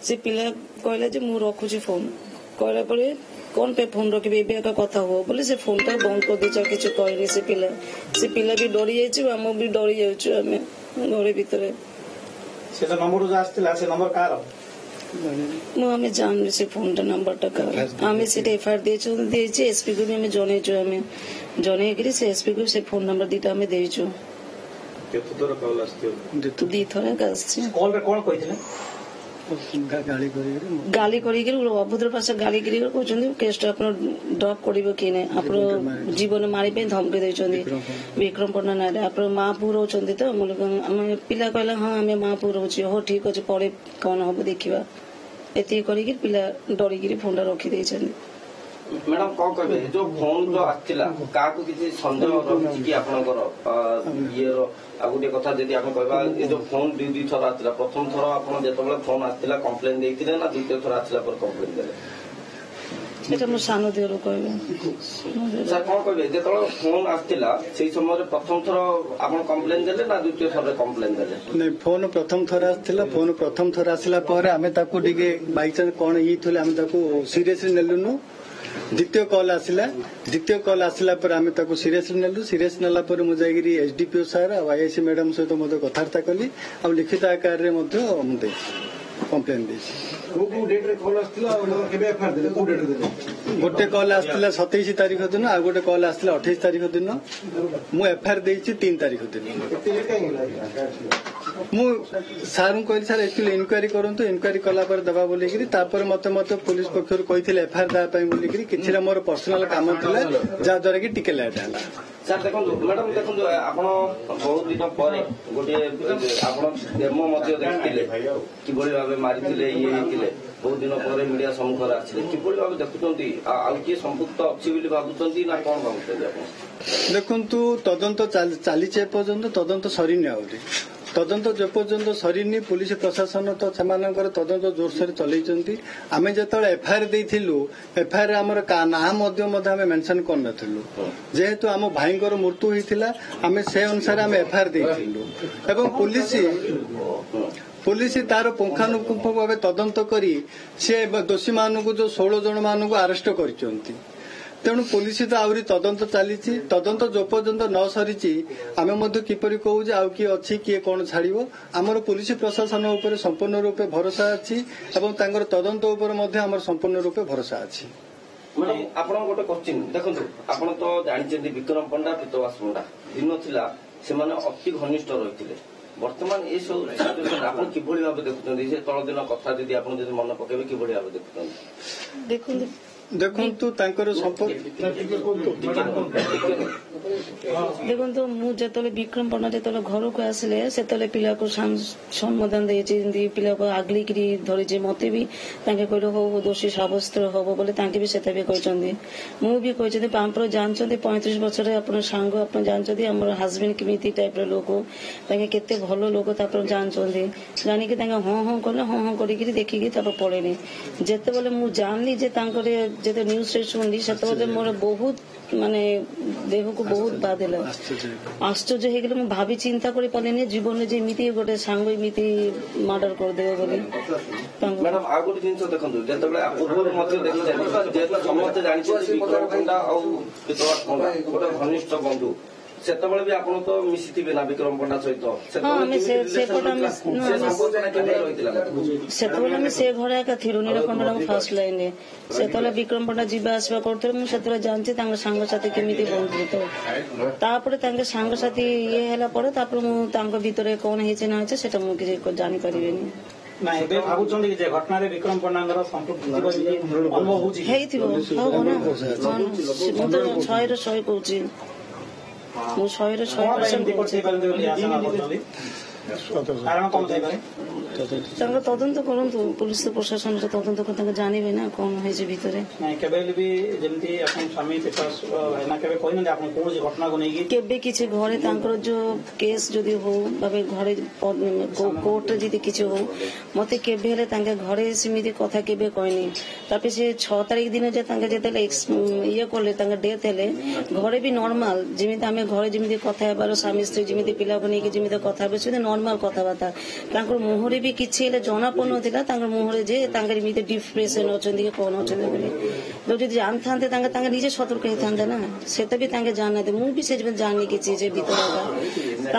से पिला कहला जे मु रखुची फोन कहला परे कौन पे फोन रखिबे एका कथा हो बोले से फोन टा बंद कर दे किछु कहनी से पिला भी डरी जाइछु हम भी डरी जाइछु हमें घरे भीतर से जो नंबर जो आस्तिला से नंबर कार हमें जान से फोन टा नंबर टा कार हमें से एफआईआर देछि एसपी को भी हमें जनेछु हमें जने करी से एसपी को से फोन नंबर दीटा हमें देछु केतो तोर कॉल आस्तियो तो दी थोड़ा काछि कॉल रे कोन कहिथिले गाली करी अभद्र भाषा गाली करी कहते केस ड्रप कर कि नहीं जीवन मारी धमकी देते विक्रम पण्डा ना आप माँ पु रोचे तो पिला कहला हाँ आम माँ पु रोचे हो ठीक अच्छे पर कौन हम देखा ये पिला डरिकी फोन टा रखी मैडम कौन कहे जो फोन जो आसला क्या किसी सन्देह रही कि आपंकर ये गोटे कथा जब आप कहवा ये जो फोन दुई थर आसला प्रथम थर आप जो फोन आसला कम्प्लेन देते ना द्वितीय थर आसला कम्प्लेन देले सान देहर कह सर कौन कहे जो फोन आसला से समय प्रथम थर आप कम्प्लेन देले ना द्वितीय थर कम्प्लेन देले नहीं फोन प्रथम थर आसला फोन प्रथम थर आसला बाई चांस कौन ये सीरियसली नेलुनु द्वितीय कॉल आसला पर आम सीरियसली नेलु सीरियस नेला पर मुझे एसडीपीओ सार आईआईसी मैडम सहित मत कथबार्ता कली आ लिखित आकार में कम्प्लेन गोटे कॉल आसला 27 तारीख दिन आ गोटे कॉल आसला 28 तारीख दिन मु एफआईआर देछि 3 तारीख दिन मु सार कहली सर एक्चुअली इनक्वारी करंतु इनक्वारी कला पर दबा बोलिकरी तापर मते पुलिस पक्षर कहिथिले एफआईआर दा पई बोलिकरी किछरा मोर पर्सनल काम थिला जा द्वारा कि टिके लेट हला सर देखो मैडम देखो आपण बहुत दिन पर गोटे आपण डेमो मध्य देखिले किभଳି भाबे मारिथिले ये हेतिले बहुत दिन पर मीडिया सम्मुख आछिले किभଳି भाबे देखुचंती आ कि संपुक्त अछि बोली भाबुचंती ना कोन भाबुचंती आपण देखंतु तदंत चालीचे पर्यंत तदंत सरीनी आउरी तदंत जेपर्यंत सरीनी पुलिस प्रशासन तो सेमानकर तदंत जोरसोर चलैचंती आमे जेतले एफआईआर देइथिलु एफआईआर हमर का नाम आमे मेंशन कर नथिलु जेहेतु आम भाईंकर मृत्यु होइथिला आमे से अनुसार आमे एफआईआर देइथिलु एवं पुलिस तार पुंखानुपुंख भाव तदंत करी से दोषी मानक जो 16 जन मानक अरेस्ट करिसंती तेणु पुलिस तो आहरी तदंत चली तदंत जो पर्यंत न सरी आम किपरि कहू जे आउ किए अच्छी किए कौन छाड़ो आमर पुलिस प्रशासन उपर संपूर्ण रूपे भरोसा अच्छी और तदंत उपर आमर संपूर्ण रूपे भरोसा अच्छी मैडम आप गोटे क्वेश्चन देखो आप तो जानते विक्रम पंडा पीतवास पंडा दिन थिला से अति घनिष्ठ रही बर्तमान ये सब सिचुएशन आप किभଳି भाव देखुं तल दिन कथा जब आप मन पकेबे किभଳି भाव देखुं देखु देखो मुझे विक्रम पण्डा जो घर को आसिले से पिला को सम्बोधन दे पिला को आगली धरी मत भी कहले हो दोषी सब्यस्त हम बोले भी से मुझे कहते आप जानते 35 वर्ष आप सांग आप जानते आम हजबैंड केमी टाइप लोक केते भल लोक जानते जानिक हाँ हाँ कले हाँ हाँ कर देखिकी पड़ेनि जिते बेले मुझे जानली जो न्यूज रे सुनली से मोर बहुत माने देह को बहुत बाधिला आश्चर्य हो गले भाभी चिंता कर पारे जीवन में जमी गोटे सांग एमती मर्डर करदे बोली मैडम आ गोटे जिन देखो जो समस्त जानते विक्रम पंडा गोटे घनिष्ठ बंधु से भी आप तो मिसी ना विक्रम पंडा सहित से घर एका थिलु नीलकंठ फास्ट लाइन से विक्रम पंडा जीवा आसवा करते मुझे जानची सांगसाथी केमी बहुत सांगसाथी ये है भितर कौन है से मुझे जानी पारे घटना विक्रम पंडा शहे 100 कहूँ मु 100% तदंत करंतु पुलिस प्रशासन तदंत कर जानवे ना कौन है भितर केबे किसी घरे जो केस जदि हो घरे कोर्ट जदि किसी हो मत केबे घरे सेमती कथा केबे कहनी तापर से 6 तारीख दिन ये कले डेथ हेले घरे भी नॉर्मल जमी आम घरे जमी कथा स्वामी स्त्री जमी पिला को लेकिन जमी कथा नॉर्मल कथबार्ता मुहरे भी भी किसी जना पड़ना मुहर जे एमती डिप्रेसन अच्छा कौन अच्छा बोली जो जान था निजे सतर्क होता ना सेटा भी जाना मुझे जानी किसी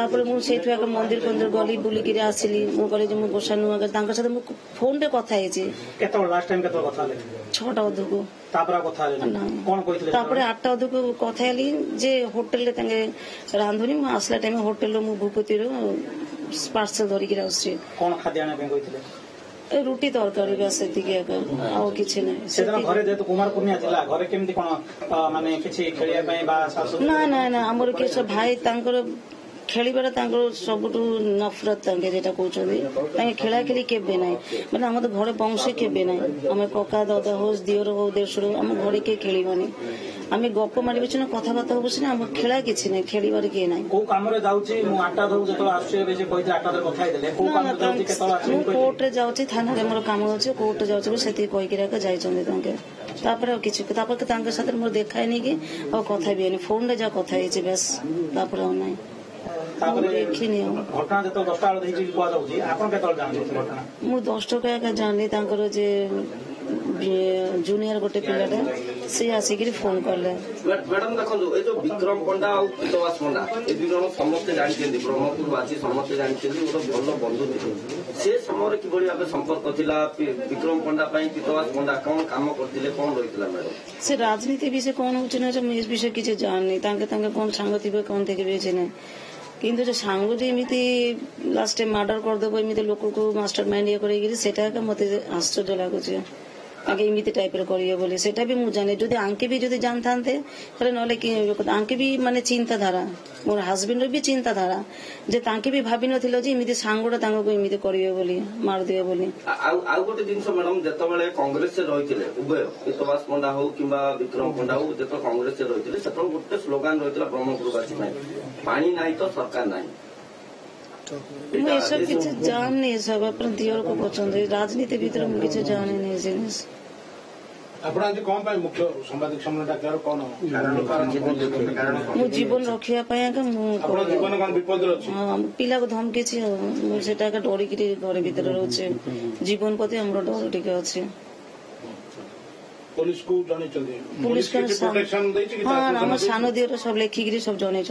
भर मुझे मंदिर फंदिर गली बुलिक आसली मुझे मुझे गोसा नुआ साथ फोन रे कथा छटा अध को 8टा अध को कथा जे होटेल रांधुनी मुझे आसला टाइम होटेल मु भूपति पार्सल धरिक रुटी तरकारी बस आउ कि ना ना ना आमर किए भाई खेलबार सबुठ नफरत जेटा कहते खेला खेली केबे ना मैंने आम तो घर वंश केबे ना आम कका दादा हो दिवर हो देशर आम घर किए खेलबानी आम गप मारे ना कथबार्ता हो ना आम खेला किसी ना खेलबार किए ना कोर्टे जाऊँगी थाना मोर कम अच्छे कोर्टे जाऊँगी से कहीकि जापर कि साथ मोर देखा नहीं कि कथा भी फोन रे जा कथा बेस तापर ना मु 10 टका जानी जे जूनियर गोटे पिलाटा सी आसिक फोन कले मैडम देखो ये जो विक्रम पंडा और पितवास पंडा ए दुई जन समस्त जानते ब्रह्मपुरवासी समस्त जानते गोटे भल बंधु थे से समय किभली भाव संपर्क थिला विक्रम पंडा पितवास पंडा कौन काम करते कौन रही मैडम से राजनीति विषय कौन हो विषय किसी जाननी कौन सांग थे कौन थे ना किंतु जो सांग एमती लास्ट टाइम मर्डर करदेव एमती लोक को मास्टर माइंड ये कर मत आश्चर्य लगुच आगे एमती टाइप करेंगे सेटा भी मुझे जाने जदि आंके भी जदि जानता ना आंके भी माने चिंताधारा मोर हस्बैंड भी चिंताधारा जे तांके भी भाभी नथिलो जे एमती सांगोटा को एमती करेंगे मारदेवे बोली आउ गोटे जिनस मैडम जिते कांग्रेस से रही उभय पितवास पंडा हो कि विक्रम पंडा हो जो कांग्रेस से रही से गोटे स्लोगान रही ब्रह्मपुरवासी पानी ना तो सरकार ना मुझे सब किसी जान नहीं सब अपने दियर को पसंद राजनीति भीतर मुझे किसी जाने नहीं जिनिस मु जीवन रखा पिला को धमकी से डरिक घर भीतर रोचे जीवन प्रति हम डर टे अच्छे पुलिस को पुलिस हाँ सान दियर सब लेखिक सब जन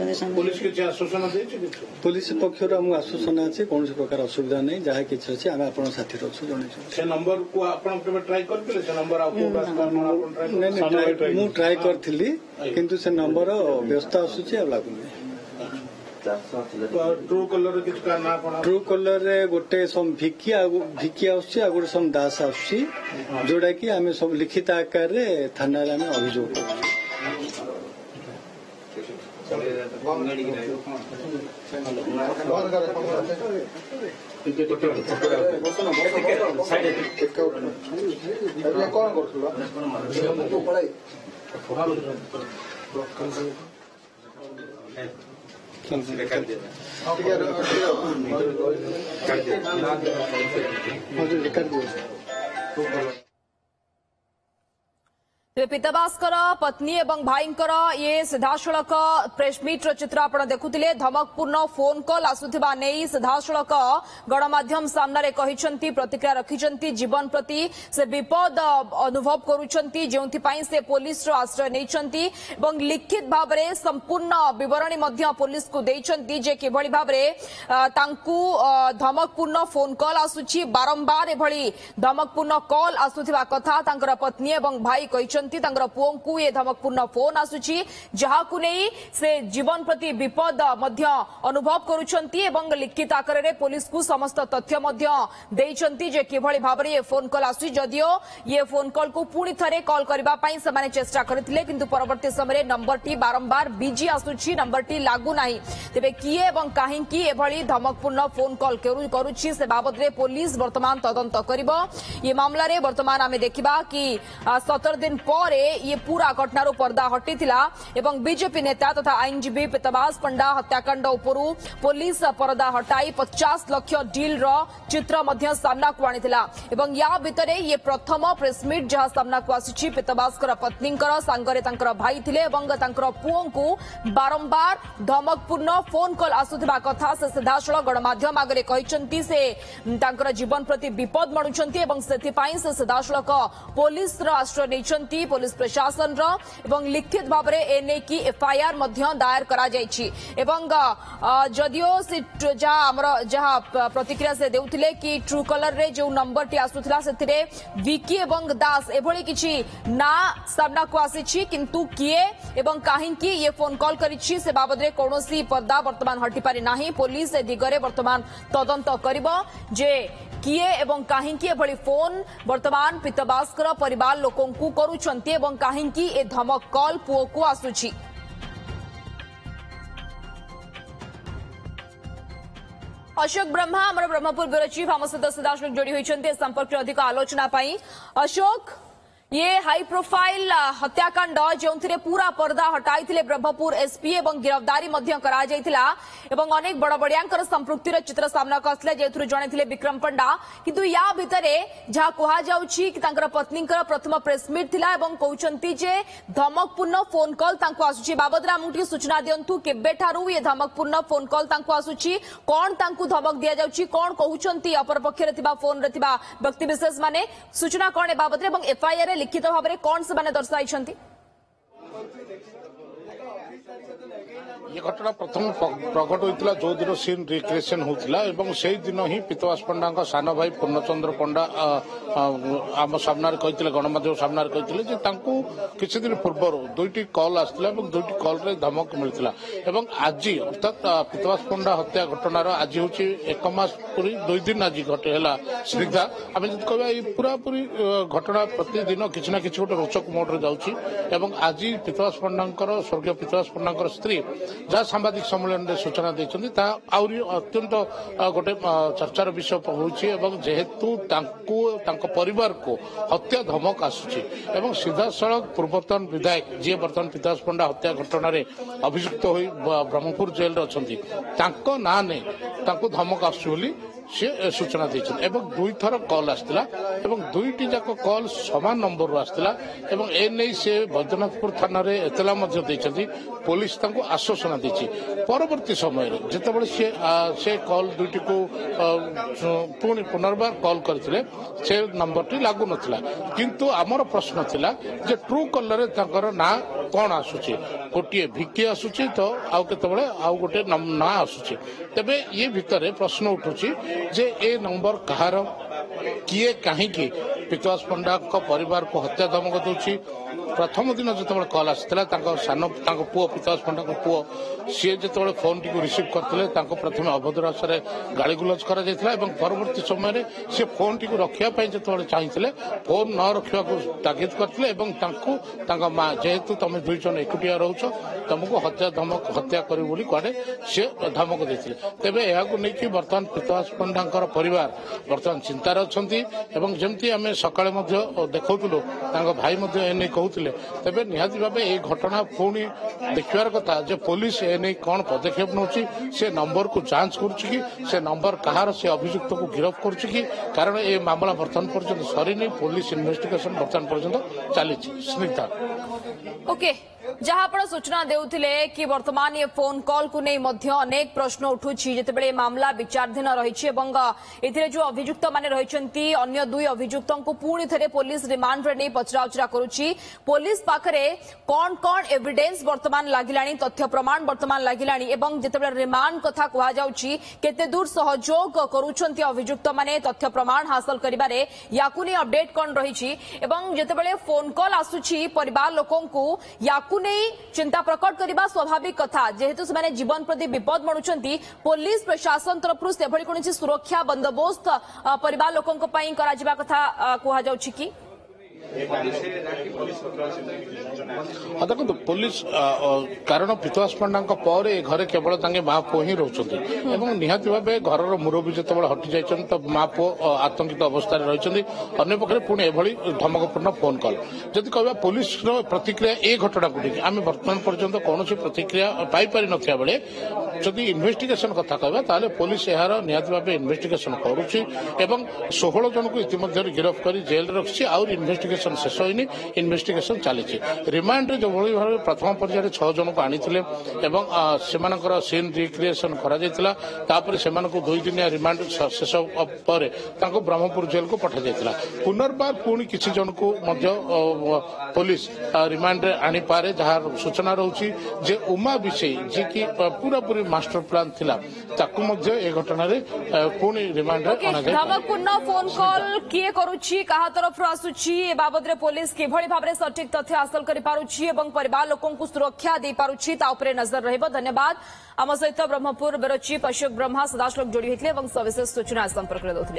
पुलिस पक्ष आश्वासन अच्छे कौन प्रकार असुविधा नहीं जहाँ किसी अच्छे आम आप साथी अच्छे जन नंबर को ट्राई करते ट्राई करी किंतु से नंबर व्यस्त आसूची लगुनि ट्रू कलर रे गोटे सम भिकी आसुची आ गोटे सम दास आसुची जोड़ा कि आम सब लिखित आकार रे थाना रे आम अभियोग पितवास्कर पत्नी एवं भाईंकर ये सीधासलख प्रेसमिट चित्र आप देखुले धमकपूर्ण फोन कॉल आसुथिबा नहीं सीधासलख गणमाध्यम सामने कहिसंती प्रतिक्रिया रखिसंती जीवन प्रति से विपद अनुभव करुचंती जेउथि से पुलिस रो आश्रय नैचंती एवं लिखित भाव में संपूर्ण विवरणी मध्य पुलिस को देइचंती जे किभली भाव में तांकू धमकपूर्ण फोन कॉल आसुची बारंबार एभली धमकपूर्ण कॉल आसुथिबा कथा तांकर पत्नी एवं भाई कहिसंती पुओं को ये धमकपूर्ण फोन आसुची जहाकु नहीं से जीवन प्रति विपद मध्य अनुभव करुचंती एवं लिखित आकार रे पुलिस को समस्त तथ्य मध्य देइचंती जे किभली भाव में ये फोन कॉल आसुची जदियो ये फोन कॉल को पुणी थरे कॉल करबा पई से माने चेष्टा करथिले किंतु परवर्ती समय नंबर टी बारंबार बिजी आसुची नंबर टी लागू नाही तेबे किए एवं काहे की एभली धमकपूर्ण फोन कॉल करुची से बाबद रे पुलिस वर्तमान तदंत करिवो ये मामला रे वर्तमान आमे देखिबा कि 17 दिन पर परे ये पूरा घटनार पर्दा हटिथिला एवं बीजेपी नेता तथा आईनजीवी पीतवास पंडा हत्याकांड उपरू पुलिस पर्दा हटाई 50 लाख डील रो चित्र मध्य सामना को आनिथिला एवं या भितरे ये प्रथम प्रेसमिट जहां सामना को आसीछि पीतवासकर पत्नींकर सांगरे तांकर भाई थिले एवं तांकर पुओं को बारंबार धमकपूर्ण फोन कॉल आसुथिबा कथा से सीधासळख गणमाध्यम आगरे कहिसंती से तांकर जीवन प्रति विपद मणुचंती एवं सेथिपाई से सीधासळख पुलिस रो आश्रय नैचंती पुलिस प्रशासन रो एवं लिखित भाव में एने की एफआईआर मध्य दायर करा जायछि एवं जदियो से जहां प्रतिक्रिया से देउथिले कि ट्रू कलर रे जो नंबर टी आसुथिला सेथिरे विकी एवं दास एभଳି किछि ना सामना को आसीछि किंतु किए एवं काहेकि ये फोन कॉल करिछि से बाबद रे कोनोसी पर्दा वर्तमान हटि पारि नाही पुलिस ए दिगरे वर्तमान तदंत करिबो जे किए एवं काहेकि एभଳି फोन वर्तमान पीतवासकर परिवार लोकन को करूछंती एवं काहेकि ए धमक कॉल पुओ को आसुछि। अशोक ब्रह्मा आमर ब्रह्मपुर ब्यूरो चीफ आम सहित सीधासळख जोड़ी होइछन्ते संपर्क अधिक आलोचना पाई। अशोक ये हाई प्रोफाइल हत्याकांड जो पूरा पर्दा हटाई ब्रह्मपुर एसपी एवं गिरफ्तारी करा जायतिला एवं अनेक बड़ बड़ियांकर संपृक्तिर चित्र सामना को आसले जेथुर जणे थिले विक्रम पंडा किंतु या भितरे जहा कहा जाउछि कि तांकर पत्नींकर प्रथम प्रेसमिट थिला एवं कहउचंती जे धमकपूर्ण फोन कॉल तांको आसुछि बाबदरा मुठी सूचना दियंतु केबेठारु ये धमकपूर्ण फोन कॉल तांको आसुछि कोन तांको धमक दिया जाउछि कोन कहउचंती अपर पक्षरे थिबा फोन रे थिबा व्यक्ति विशेष माने सूचना कोन बाबदरे एवं एफआईआर लिखित भाव में कौन से मैंने दर्शाई ये घटना प्रथम प्रकट होता जो दिन सीन रिक्रिएशन होता से दिन ही पीतवास पंडा सान भाई पूर्णचंद्र पंडा आम सामने कहते गणमाध्यम सामने कहते किसी दिन पूर्व दुईटी कॉल आसाला दुईटी कॉल रे धमक मिलता आज अर्थात पीतवास पंडा हत्या घटनार आज हूँ 1 मास पूरी 2 दिन आज घटेला स्निग्धा आम जब कह पूरा पूरी घटना प्रतिदिन किसी ना किसी गोटे रोचक मोड्रे जाऊँगी आज पीतवास पंडा स्वर्गीय पीतवास पंडा स्त्री जहाँ सांबादिक सम्मेलन में सूचना देती अत्यंत गोटे चर्चार विषय होहेतु परिवार को हत्या धमक आसूची सीधा सड़क पूर्वतन विधायक जी बर्तमान पीतवास पंडा हत्या घटना अभियुक्त हो ब्रह्मपुर जेल अच्छा ना ने धमक आसूली सी सूचना देते दुई थर कॉल आसाला दुईटी जाक कॉल समान नंबर आसाला एने से बैद्यनाथपुर थाना एतला पुलिस आश्वासन देती परवर्ती समय जितेबाला से कॉल दुईटी को पुणी पुनर्बार कॉल करते से नंबर टी लागू नथिला किंतु आमर प्रश्न थिला जे ट्रू कलर ना कौन आसूची गोटे भिकी आसूची तो आउ केतबेले आउ गोटे ना आसूची तेबे ये भितर प्रश्न उठुची जे ए नंबर कहार किए कहीं पीतवास पंडा परिवार को हत्या धमक दूची प्रथम दिन जो कॉल आसाला सान पुओ पीतवास पंडा पुओ सी जो फोन टी रिसीव करते प्रथम अभद्र भाषा गाड़ी गुलज कर परवर्ती समय से फोन टी रखापी जो चाहिए फोन न रखा तागिद करते माँ जेहेतु तुम दुई जन एकुटिया रोच तुमको हत्या कड़े सी धमक देते तेज यह बर्तमान पीतवास पंडा परिवार बर्तमान चिंतार अच्छा जमती आम सकाଳେ देखुलु भाई एने कहते तेज निहाती भाव ये घटना पुणी देखार कथा जे पुलिस एने कौन पदक्षेप नौची से नंबर को जांच करुच्ची से नंबर कहार से अभियुक्त को गिरफ्त करुच्ची कारण ये मामला बर्तमान पर्यंत सरीनी पुलिस इन्वेस्टिगेशन बर्तमान पर्यंत चली स्निग्धा ओके जहां आपण सूचना देउथिले कि वर्तमान ये फोन कॉल को नहीं मध्य अनेक प्रश्न उठुछि जेतेबेले मामला विचाराधीन रहिछि एवं एथिरे जो अभियुक्त माने रहिछंती अन्य 2 अभियुक्तों को पुणी थरे पुलिस रिमांड रे नहीं पचराउचरा करुछि पुलिस पाखरे कोन कोन एविडेंस वर्तमान लागिलानी तथ्य प्रमाण वर्तमान लागिलानी एवं जेतेबेले रिमांड कथा कहा जाउछि केते दूर सहयोग करूछंती अभियुक्त माने तथ्य प्रमाण हासिल करिबारे याकु नै अपडेट कोन रहिछि एवं जेतेबेले फोन कॉल आसुछि परिवार लोकन को याकु नहीं चिंता प्रकट करने स्वाभाविक कथा जेहेतु से जीवन प्रति विपद मणुचंती पुलिस प्रशासन तरफ से कौन सुरक्षा बंदोबस्त परिवार लोकों कथा कह जाउछि कि देखो पुलिस कारण पीतवास पंडा पर घरे केवल माँ पुओ ही रोचते निहाती भाव घर मुरबी जो हटि जाइछन तो माँ पुओ आतंकित अवस्था रही अन्य पक्षे पुणी एभली धमकपूर्ण फोन कॉल जदि कह पुलिस प्रतिक्रिया ए घटना को लेकिन आम बर्तमान पर्यंत कौन प्रतिक्रिया पाई नथिया बेले जदि इन्वेस्टिगेशन कथा कहबा ताले पुलिस यार निहाती भाव इन्वेस्टिगेशन करुछि एवं 16 जन को इतिमध्य गिरफ्त कर जेल रखी आउर इन्वेस्टिगेशन शेष होइनि इन्वेस्टिगेशन चली रिमांड जो भाव प्रथम पर्यायर 6 जन को आनी से सीन रिक्रिएशन कर 2 दिनिया रिमांड शेष पर ब्रह्मपुर जेल को पठा जाइतिला पुनर्बार पुणी किसी जन को पुलिस रिमांड आनी पारे जहां सूचना रही जे उमा विषय जी की पूरा पूरी मास्टर प्लान थिला ताकू मध्य ए घटना रे पुणी रिमांड रे अना जाय धमकपूर्ण फोन कॉल किए करूछि कहा तरफ आसुछि ए बाबद रे पुलिस केभଳି भाबरे सटीक तथ्य हासिल करि पारुछि एवं परिवार लोकन को सुरक्षा दे पारुछि ता उपरे नजर रहबो धन्यवाद आम सहित ब्रह्मपुर ब्यूरो चीफ अशोक ब्रह्मा सदाशलोक जोड़ी होइतले एवं सविशेष सूचना संपर्क रे दोथले।